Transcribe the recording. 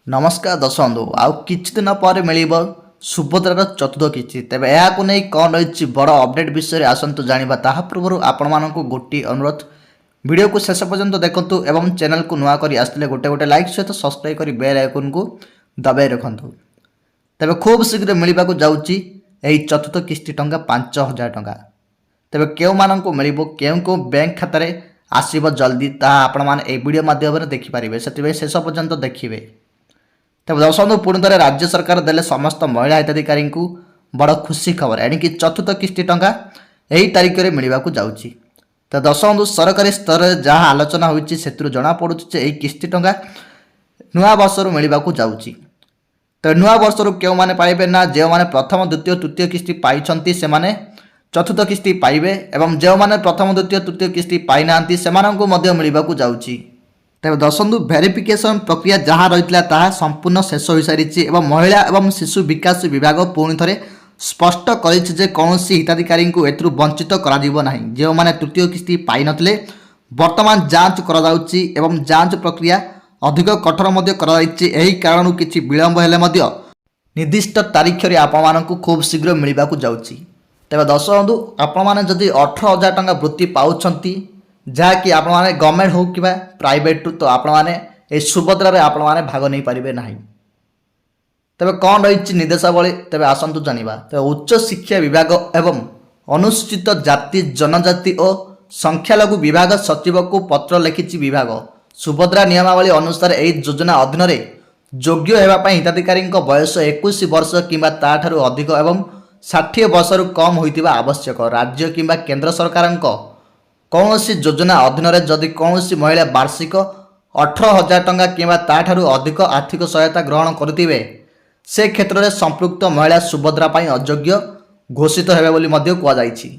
नमस्कार दर्शक बंधु आउ किछि दिन पर मिलिब सुभद्रार चतुर्थ किस्ती तेबे एहाकु नै कौन रही बड़ अपडेट विषय में आसतु जानिबा ताहा पूर्व आपण मानकु गोटी अनुरोध वीडियो को शेष पर्यंत देखंतु एवं चैनल को नुआ करी आसले गोटे गोटे लाइक सहित सब्सक्राइब करी बेल आइकन को दबाई रखंतु तेबे खूब शीघ्र मिलिबाकु जाउची एही चतुर्थ किस्ती टंका 5000 टंका तेबे केउ मानकु मिलिबो केउ बैंक खाता रे आसीबो जल्दी ताहा आपण मान ए वीडियो माध्यम रे देखि परिबे सेतिबे शेष पर्यंत देखिबे। तेज दर्शक पुणी थे राज्य सरकार देले समस्त महिला हिताधिकारी को बड़ खुशी खबर एणिकी चतुर्थ किस्ती टंका यही तारीख में मिलवा जाऊँगी। तो दर्शक बंधु सरकारी स्तर में जहाँ आलोचना होती से जमापड़ यही किस्ती टंका नुआ वर्ष मिलवा जाऊँगी। तो नुआ वर्ष क्यों मैंने पाइबे ना जो मैंने प्रथम द्वितीय तृतीय किस्ती पाई से चतुर्थ किस्ती पाइबे एवं जो मैंने प्रथम द्वितीय तृतीय किस्ती पाई ना से मिलवा जाऊँगी। तेज दर्शक भेरिफिकेशन प्रक्रिया जहाँ रही संपूर्ण शेष हो सारी एवं महिला एवं शिशु विकास विभाग पुणी थे स्पष्ट कर कौन हिताधिकारी को एथुर वंचित करा जो मैंने तृतीय किस्ती पाई नथिले वर्तमान जांच करा जांच प्रक्रिया अधिक कठोर यही कारण किसी विलंब हेले निर्दिष्ट तारीख में आपण खूब शीघ्र मिलवा जाऊँगी। तेज दर्शक बंधु आपड़ी 18,000 टंका वृत्ति पाँच जहाँकि आपण मैंने गवर्नमेंट हो कि प्राइवेट तो आपण मैंने सुभद्रार आपण मैंने भाग नहीं पारे ना। तेरे कौन रही निर्देशावली तेरे आसतु जाना। तेज उच्च शिक्षा विभाग एवं अनुसूचित जाति जनजाति और संख्यालघु विभाग सचिव को पत्र लिखि विभाग सुभद्रा नियमावली अनुसार यह योजना अधीन योग्य होगापी हिताधिकारी बयस 21 वर्ष कि अधिक एवं 60 वर्ष कम होता आवश्यक। राज्य कि केन्द्र सरकार कौन सी योजना अधीन जदि कौन सी महिला वार्षिक 18,000 टंका कि अधिक आर्थिक सहायता ग्रहण करुथिबे से क्षेत्र में संपृक्त महिला सुभद्रा अयोग्य घोषित हेबे बोली कहुଯାଇଛି।